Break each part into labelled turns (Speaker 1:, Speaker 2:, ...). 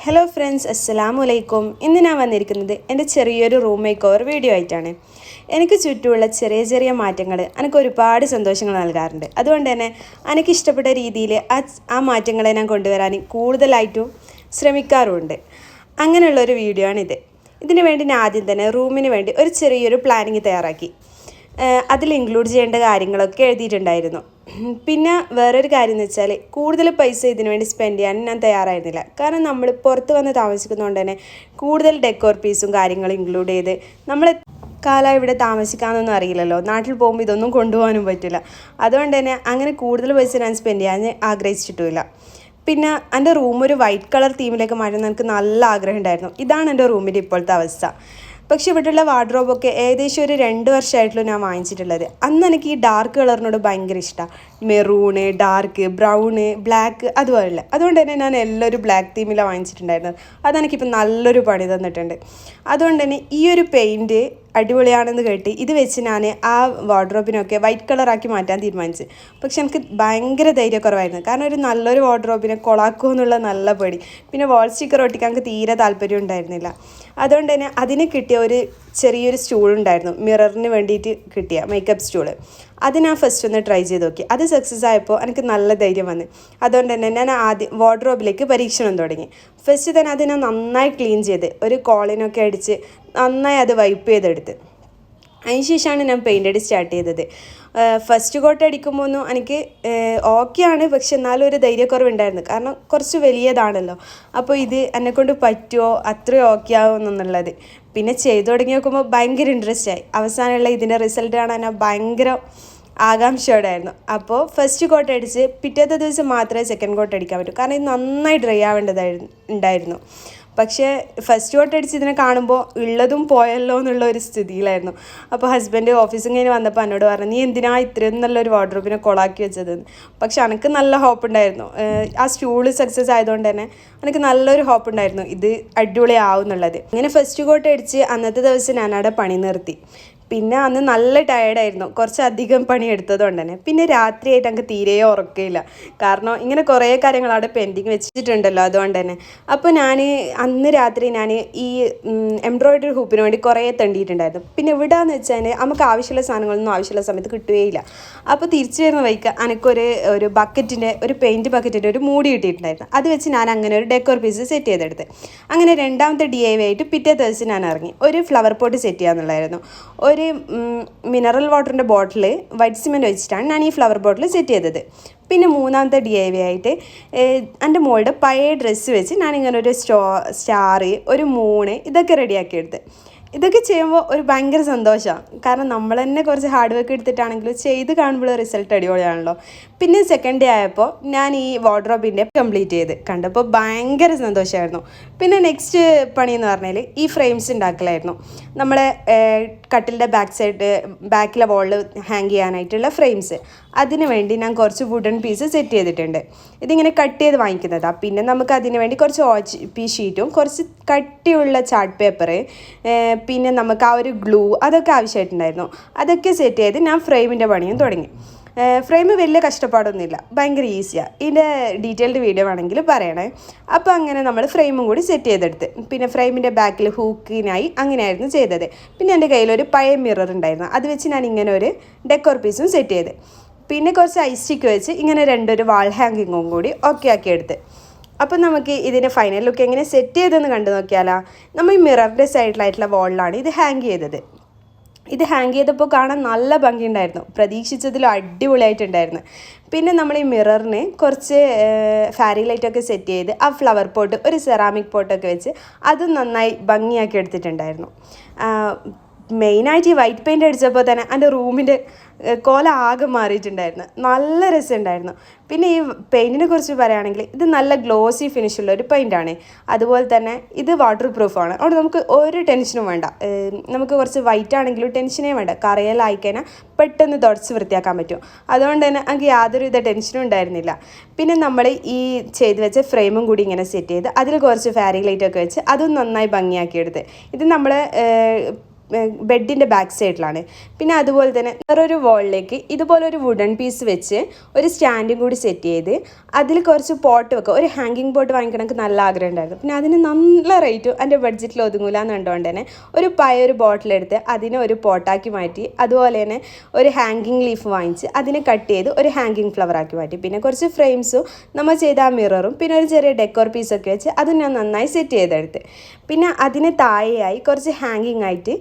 Speaker 1: Hello friends, അസ്സലാമു അലൈക്കും. ഇന്ന് ഞാൻ വന്നിരിക്കുന്നത് എൻ്റെ ചെറിയൊരു റൂം മേക്ക് ഓവർ വീഡിയോ ആയിട്ടാണ്. എനിക്ക് ചുറ്റുമുള്ള ചെറിയ ചെറിയ മാറ്റങ്ങൾ എനിക്ക് ഒരുപാട് സന്തോഷങ്ങൾ നൽകാറുണ്ട്. അതുകൊണ്ട് തന്നെ എനിക്ക് ഇഷ്ടപ്പെട്ട രീതിയിൽ ആ മാറ്റങ്ങളെ ഞാൻ കൊണ്ടുവരാൻ കൂടുതലായിട്ടും ശ്രമിക്കാറുമുണ്ട്. അങ്ങനെയുള്ളൊരു വീഡിയോ ആണിത്. ഇതിനു വേണ്ടി ഞാൻ ആദ്യം തന്നെ റൂമിന് വേണ്ടി ഒരു ചെറിയൊരു പ്ലാനിങ് തയ്യാറാക്കി. അതിൽ ഇൻക്ലൂഡ് ചെയ്യേണ്ട കാര്യങ്ങളൊക്കെ എഴുതിയിട്ടുണ്ടായിരുന്നു. പിന്നെ വേറൊരു കാര്യം എന്ന് വെച്ചാൽ കൂടുതൽ പൈസ ഇതിനു വേണ്ടി സ്പെൻഡ് ചെയ്യാൻ ഞാൻ തയ്യാറായിരുന്നില്ല. കാരണം നമ്മൾ പുറത്ത് വന്ന് താമസിക്കുന്നതുകൊണ്ട് തന്നെ കൂടുതൽ ഡെക്കോർ പീസും കാര്യങ്ങളും ഇൻക്ലൂഡ് ചെയ്ത് നമ്മൾ കാലം ഇവിടെ താമസിക്കാമെന്നൊന്നും അറിയില്ലല്ലോ. നാട്ടിൽ പോകുമ്പോൾ ഇതൊന്നും കൊണ്ടുപോകാനും പറ്റില്ല. അതുകൊണ്ട് തന്നെ അങ്ങനെ കൂടുതൽ പൈസ ഞാൻ സ്പെൻഡ് ചെയ്യാൻ ആഗ്രഹിച്ചിട്ടുമില്ല. പിന്നെ എൻ്റെ റൂം ഒരു വൈറ്റ് കളർ തീമിലേക്ക് മാറ്റുന്ന എനിക്ക് നല്ല ആഗ്രഹം ഉണ്ടായിരുന്നു. ഇതാണ് എൻ്റെ റൂമിൻ്റെ ഇപ്പോഴത്തെ അവസ്ഥ. പക്ഷെ ഇവിടെയുള്ള വാർഡ്രോബൊക്കെ ഏകദേശം ഒരു 2 വർഷമായിട്ടുള്ളൂ ഞാൻ വാങ്ങിച്ചിട്ടുള്ളത്. അന്ന് എനിക്ക് ഈ ഡാർക്ക് കളറിനോട് ഭയങ്കര ഇഷ്ടമാണ്. മെറൂണ്, ഡാർക്ക്, ബ്രൗണ്, ബ്ലാക്ക് അതുപോലെയുള്ള. അതുകൊണ്ട് തന്നെ ഞാൻ എല്ലാം ഒരു ബ്ലാക്ക് തീമിലാണ് വാങ്ങിച്ചിട്ടുണ്ടായിരുന്നത്. അതെനിക്കിപ്പോൾ നല്ലൊരു പണി തന്നിട്ടുണ്ട്. അതുകൊണ്ട് തന്നെ ഈ ഒരു പെയിൻറ്റ് അടിപൊളിയാണെന്ന് കേട്ട് ഇത് വെച്ച് ഞാൻ ആ വാർഡ്രോബിനൊക്കെ വൈറ്റ് കളറാക്കി മാറ്റാൻ തീരുമാനിച്ചു. പക്ഷെ എനിക്ക് ഭയങ്കര ധൈര്യക്കുറവായിരുന്നു. കാരണം ഒരു നല്ലൊരു വാർഡ്രോബിനെ കൊളാക്കുമോ എന്നുള്ള നല്ല പേടി. പിന്നെ വാൾ സ്റ്റിക്കർ ഒട്ടിക്കാൻ എനിക്ക് തീരെ താല്പര്യം ഉണ്ടായിരുന്നില്ല. അതുകൊണ്ട് തന്നെ അതിന് കിട്ടിയ ഒരു ചെറിയൊരു സ്റ്റൂൾ ഉണ്ടായിരുന്നു, മിററിന് വേണ്ടിയിട്ട് കിട്ടിയ മേക്കപ്പ് സ്റ്റൂള്. അത് ഞാൻ ഫസ്റ്റ് ഒന്ന് ട്രൈ ചെയ്ത് നോക്കി. അത് സക്സസ് ആയപ്പോൾ എനിക്ക് നല്ല ധൈര്യം വന്നു. അതുകൊണ്ട് തന്നെ ഞാൻ ആദ്യം വാർഡ്രോബിലേക്ക് പരീക്ഷണം തുടങ്ങി. ഫസ്റ്റ് തന്നെ അത് ഞാൻ നന്നായി ക്ലീൻ ചെയ്ത് ഒരു കോളിനൊക്കെ അടിച്ച് നന്നായി അത് വൈപ്പ് ചെയ്തെടുത്ത് അതിന് ശേഷമാണ് ഞാൻ പെയിൻ്റ് അടി സ്റ്റാർട്ട് ചെയ്തത്. ഫസ്റ്റ് കോട്ട് അടിക്കുമ്പോൾ ഒന്നും എനിക്ക് ഓക്കെയാണ്, പക്ഷെ എന്നാലും ഒരു ധൈര്യക്കുറവുണ്ടായിരുന്നു. കാരണം കുറച്ച് വലിയതാണല്ലോ. അപ്പോൾ ഇത് എന്നെക്കൊണ്ട് പറ്റുമോ, അത്രയും ഓക്കെ ആവുമെന്നുള്ളത്. പിന്നെ ചെയ്തു തുടങ്ങി നോക്കുമ്പോൾ ഭയങ്കര ഇൻട്രസ്റ്റ് ആയി. അവസാനമുള്ള ഇതിൻ്റെ റിസൾട്ട് കാണാൻ ഭയങ്കര ആകാംക്ഷയോടെ ആയിരുന്നു. അപ്പോൾ ഫസ്റ്റ് കോട്ട് അടിച്ച് പിറ്റേത്തെ ദിവസം മാത്രമേ സെക്കൻഡ് കോട്ട് അടിക്കാൻ പറ്റൂ. കാരണം ഇത് നന്നായി ഡ്രൈ ഉണ്ടായിരുന്നു. പക്ഷേ ഫസ്റ്റ് കോട്ട് അടിച്ച് ഇതിനെ കാണുമ്പോൾ ഉള്ളതും പോയല്ലോ എന്നുള്ള ഒരു സ്ഥിതിയിലായിരുന്നു. അപ്പോൾ ഹസ്ബൻഡ് ഓഫീസിൽ കഴിഞ്ഞ് വന്നപ്പോൾ എന്നോട് പറഞ്ഞു, നീ എന്തിനാ ഇത്രയും നല്ലൊരു വാർഡ്രോബിനെ കൊളാക്കി വെച്ചതെന്ന്. പക്ഷെ എനിക്ക് നല്ല ഹോപ്പ് ഉണ്ടായിരുന്നു. ആ സ്റ്റൂള് സക്സസ് ആയതുകൊണ്ട് തന്നെ എനിക്ക് നല്ലൊരു ഹോപ്പ് ഉണ്ടായിരുന്നു ഇത് അടിപൊളിയാവും എന്നുള്ളത്. ഇങ്ങനെ ഫസ്റ്റ് കോട്ട് അടിച്ച് അന്നത്തെ ദിവസം ഞാനവിടെ പണി നിർത്തി. പിന്നെ അന്ന് നല്ല ടയേർഡായിരുന്നു, കുറച്ചധികം പണി എടുത്തതുകൊണ്ട് തന്നെ. പിന്നെ രാത്രിയായിട്ട് എനിക്ക് തീരെ ഉറക്കമില്ല. കാരണം ഇങ്ങനെ കുറേ കാര്യങ്ങൾ അവിടെ പെൻഡിങ് വെച്ചിട്ടുണ്ടല്ലോ, അതുകൊണ്ട് തന്നെ. അപ്പോൾ അന്ന് രാത്രി ഞാൻ ഈ എംബ്രോയ്ഡറി ഹൂപ്പിന് വേണ്ടി കുറേ തെണ്ടിയിട്ടുണ്ടായിരുന്നു. പിന്നെ ഇവിടെയെന്ന് വെച്ചാൽ നമുക്ക് ആവശ്യമുള്ള സാധനങ്ങളൊന്നും ആവശ്യമുള്ള സമയത്ത് കിട്ടുകയില്ല. അപ്പോൾ തിരിച്ചു വരുന്ന വഴിക്ക് എനിക്കൊരു ബക്കറ്റിൻ്റെ ഒരു പെയിൻറ്റ് ബക്കറ്റിൻ്റെ ഒരു മൂടി കിട്ടിയിട്ടുണ്ടായിരുന്നു. അത് വെച്ച് ഞാൻ അങ്ങനെ ഒരു ഡെക്കോർ പീസ് സെറ്റ് ചെയ്തെടുത്ത്. അങ്ങനെ രണ്ടാമത്തെ DIY ആയിട്ട് പിറ്റേ ദിവസം ഞാൻ ഇറങ്ങി. ഒരു ഫ്ലവർ പോട്ട് സെറ്റ് ചെയ്യാന്നുള്ളതായിരുന്നു. ഒരു മിനറൽ വാട്ടറിൻ്റെ ബോട്ടിൽ വൈറ്റ് സിമെൻറ്റ് വെച്ചിട്ടാണ് ഞാൻ ഈ ഫ്ലവർ ബോട്ടിൽ സെറ്റ് ചെയ്തത്. പിന്നെ മൂന്നാമത്തെ DIY ആയിട്ട് എൻ്റെ മോളുടെ പഴയ ഡ്രസ്സ് വെച്ച് ഞാനിങ്ങനെ ഒരു സ്റ്റാർ, ഒരു മൂണ് ഇതൊക്കെ റെഡിയാക്കി എടുത്ത്. ഇതൊക്കെ ചെയ്യുമ്പോൾ ഒരു ഭയങ്കര സന്തോഷമാണ്. കാരണം നമ്മൾ തന്നെ കുറച്ച് ഹാർഡ് വർക്ക് എടുത്തിട്ടാണെങ്കിലും ചെയ്ത് കാണുമ്പോൾ റിസൾട്ട് അടിപൊളിയാണല്ലോ. പിന്നെ സെക്കൻഡ് ഡേ ആയപ്പോൾ ഞാൻ ഈ വാർഡ്രോബിൻ്റെ കംപ്ലീറ്റ് ചെയ്ത് കണ്ടപ്പോൾ ഭയങ്കര സന്തോഷമായിരുന്നു. പിന്നെ നെക്സ്റ്റ് പണി എന്ന് പറഞ്ഞാൽ ഈ ഫ്രെയിംസ് ഉണ്ടാക്കലായിരുന്നു. നമ്മളെ കട്ടിലിൻ്റെ ബാക്കിലെ വോളിൽ ഹാങ് ചെയ്യാനായിട്ടുള്ള ഫ്രെയിംസ്. അതിന് വേണ്ടി ഞാൻ കുറച്ച് വുഡൻ പീസ് സെറ്റ് ചെയ്തിട്ടുണ്ട്. ഇതിങ്ങനെ കട്ട് ചെയ്ത് വാങ്ങിക്കുന്നതാണ്. പിന്നെ നമുക്ക് അതിന് വേണ്ടി കുറച്ച് OHP ഷീറ്റും കുറച്ച് കട്ടിയുള്ള ചാർട്ട് പേപ്പർ, പിന്നെ നമുക്ക് ആ ഒരു ഗ്ലൂ അതൊക്കെ ആവശ്യമായിട്ടുണ്ടായിരുന്നു. അതൊക്കെ സെറ്റ് ചെയ്ത് ഞാൻ ഫ്രെയിമിൻ്റെ പണിയും തുടങ്ങി. ഫ്രെയിം വലിയ കഷ്ടപ്പാടൊന്നുമില്ല, ഭയങ്കര ഈസിയാണ്. ഇതിൻ്റെ ഡീറ്റെയിൽഡ് വീഡിയോ വേണമെങ്കിൽ പറയണേ. അപ്പോൾ അങ്ങനെ നമ്മൾ ഫ്രെയിമും കൂടി സെറ്റ് ചെയ്തെടുത്ത്. പിന്നെ ഫ്രെയിമിൻ്റെ ബാക്കിൽ ഹൂക്കിനായി അങ്ങനെയായിരുന്നു ചെയ്തത്. പിന്നെ എൻ്റെ കയ്യിലൊരു പഴയ മിറർ ഉണ്ടായിരുന്നു. അത് വെച്ച് ഞാൻ ഇങ്ങനെ ഒരു ഡെക്കോർ പീസും സെറ്റ് ചെയ്ത്. പിന്നെ കുറച്ച് ഐസ് സ്റ്റിക്ക് വെച്ച് ഇങ്ങനെ രണ്ടൊരു വാൾ ഹാങ്ങിങ്ങും കൂടി ഓക്കെ ആക്കി എടുത്ത്. അപ്പം നമുക്ക് ഇതിൻ്റെ ഫൈനൽ ലുക്ക് എങ്ങനെ സെറ്റ് ചെയ്തെന്ന് കണ്ടു നോക്കിയാലോ. നമ്മൾ ഈ മിററിൻ്റെ സൈഡിലായിട്ടുള്ള വാളിലാണ് ഇത് ഹാങ് ചെയ്തത്. ഇത് ഹാങ് ചെയ്തപ്പോൾ കാണാൻ നല്ല ഭംഗിയുണ്ടായിരുന്നു, പ്രതീക്ഷിച്ചതിലും അടിപൊളിയായിട്ടുണ്ടായിരുന്നു. പിന്നെ നമ്മൾ ഈ മിററിന് കുറച്ച് ഫാരി ലൈറ്റൊക്കെ സെറ്റ് ചെയ്ത് ആ ഫ്ലവർ പോട്ട്, ഒരു സെറാമിക് പോട്ടൊക്കെ വെച്ച് അതും നന്നായി ഭംഗിയാക്കി എടുത്തിട്ടുണ്ടായിരുന്നു. മെയിനായിട്ട് ഈ വൈറ്റ് പെയിൻറ്റ് അടിച്ചപ്പോൾ തന്നെ എൻ്റെ റൂമിൻ്റെ കോല ആകെ മാറിയിട്ടുണ്ടായിരുന്നു. നല്ല രസമുണ്ടായിരുന്നു. പിന്നെ ഈ പെയിൻറ്റിനെ കുറിച്ച് പറയുകയാണെങ്കിൽ ഇത് നല്ല ഗ്ലോസി ഫിനിഷുള്ള ഒരു പെയിൻറ്റാണ്. അതുപോലെ തന്നെ ഇത് വാട്ടർ പ്രൂഫാണ്. അതുകൊണ്ട് നമുക്ക് ഒരു ടെൻഷനും വേണ്ട. നമുക്ക് കുറച്ച് വൈറ്റ് ആണെങ്കിലും ടെൻഷനേ വേണ്ട. കറയലായിക്കഴിഞ്ഞാൽ പെട്ടെന്ന് തുടച്ച് വൃത്തിയാക്കാൻ പറ്റും. അതുകൊണ്ട് തന്നെ എനിക്ക് യാതൊരുവിധ ടെൻഷനും ഉണ്ടായിരുന്നില്ല. പിന്നെ നമ്മൾ ഈ ചെയ്ത് വെച്ച ഫ്രെയിമും കൂടി ഇങ്ങനെ സെറ്റ് ചെയ്ത് അതിൽ കുറച്ച് ഫാരി ലൈറ്റൊക്കെ വെച്ച് അതും നന്നായി ഭംഗിയാക്കിയെടുത്ത്. ഇത് നമ്മൾ ബെഡിൻ്റെ ബാക്ക് സൈഡിലാണ്. പിന്നെ അതുപോലെ തന്നെ വേറൊരു വാളിലേക്ക് ഇതുപോലെ ഒരു വുഡൻ പീസ് വെച്ച് ഒരു സ്റ്റാൻഡും കൂടി സെറ്റ് ചെയ്ത് അതിൽ കുറച്ച് പോട്ട് വെക്കുക. ഒരു ഹാങ്ങിങ് പോട്ട് വാങ്ങിക്കണം എനിക്ക് നല്ല ആഗ്രഹം ഉണ്ടായിരുന്നു. പിന്നെ അതിന് നല്ല റേറ്റും എൻ്റെ ബഡ്ജറ്റിൽ ഒതുങ്ങൂല എന്ന് കണ്ടുകൊണ്ട് തന്നെ ഒരു പഴയൊരു ബോട്ടിലെടുത്ത് അതിനെ ഒരു പോട്ടാക്കി മാറ്റി. അതുപോലെ തന്നെ ഒരു ഹാങ്ങിങ് ലീഫ് വാങ്ങിച്ച് അതിനെ കട്ട് ചെയ്ത് ഒരു ഹാങ്ങിങ് ഫ്ലവർ ആക്കി മാറ്റി. പിന്നെ കുറച്ച് ഫ്രെയിംസും നമ്മൾ ചെയ്ത ആ മിററും പിന്നെ ഒരു ചെറിയ ഡെക്കോർ പീസൊക്കെ വെച്ച് അത് ഞാൻ നന്നായി സെറ്റ് ചെയ്തെടുത്ത്. പിന്നെ അതിന് താഴെയായി കുറച്ച് ഹാങ്ങിങ് ആയിട്ട്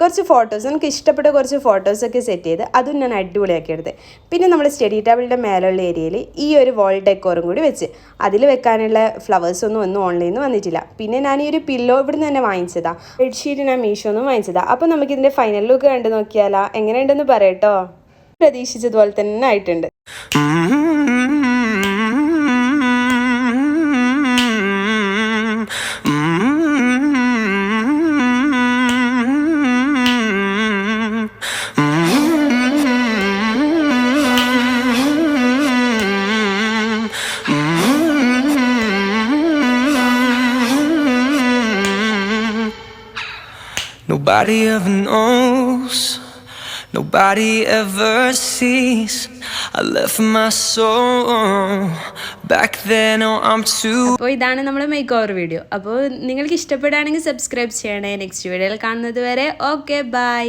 Speaker 1: കുറച്ച് ഫോട്ടോസ്, എനിക്ക് ഇഷ്ടപ്പെട്ട കുറച്ച് ഫോട്ടോസൊക്കെ സെറ്റ് ചെയ്ത് അതും ഞാൻ അടിപൊളിയാക്കി എടുത്ത്. പിന്നെ നമ്മൾ സ്റ്റഡി ടേബിളിൻ്റെ മേലുള്ള ഏരിയയിൽ ഈ ഒരു വാൾ ഡെക്കോറും കൂടി വെച്ച് അതിൽ വെക്കാനുള്ള ഫ്ലവേഴ്സൊന്നും ഓൺലൈനിൽ നിന്ന് വന്നിട്ടില്ല. പിന്നെ ഞാൻ ഈ ഒരു പില്ലോ ഇവിടുന്ന് തന്നെ വാങ്ങിച്ചതാണ്. ബെഡ്ഷീറ്റ് ഞാൻ മീഷോന്നും വാങ്ങിച്ചതാണ്. അപ്പോൾ നമുക്കിതിൻ്റെ ഫൈനൽ ലുക്ക് കണ്ടു നോക്കിയാലോ, എങ്ങനെയുണ്ടെന്ന് പറയട്ടോ. പ്രതീക്ഷിച്ചതുപോലെ തന്നെ ആയിട്ടുണ്ട്.
Speaker 2: Nobody ever knows, nobody ever sees. I left my soul back then, oh I'm too.
Speaker 1: അപ്പോൾ ഇതാണ് നമ്മുടെ മേക്ക് ഓവർ വീഡിയോ. അപ്പോൾ നിങ്ങൾക്ക് ഇഷ്ടപ്പെടുകയാണെങ്കിൽ സബ്സ്ക്രൈബ് ചെയ്യണേ. നെക്സ്റ്റ് വീഡിയോയിൽ കാണുന്നത് വരെ ഓക്കെ ബൈ.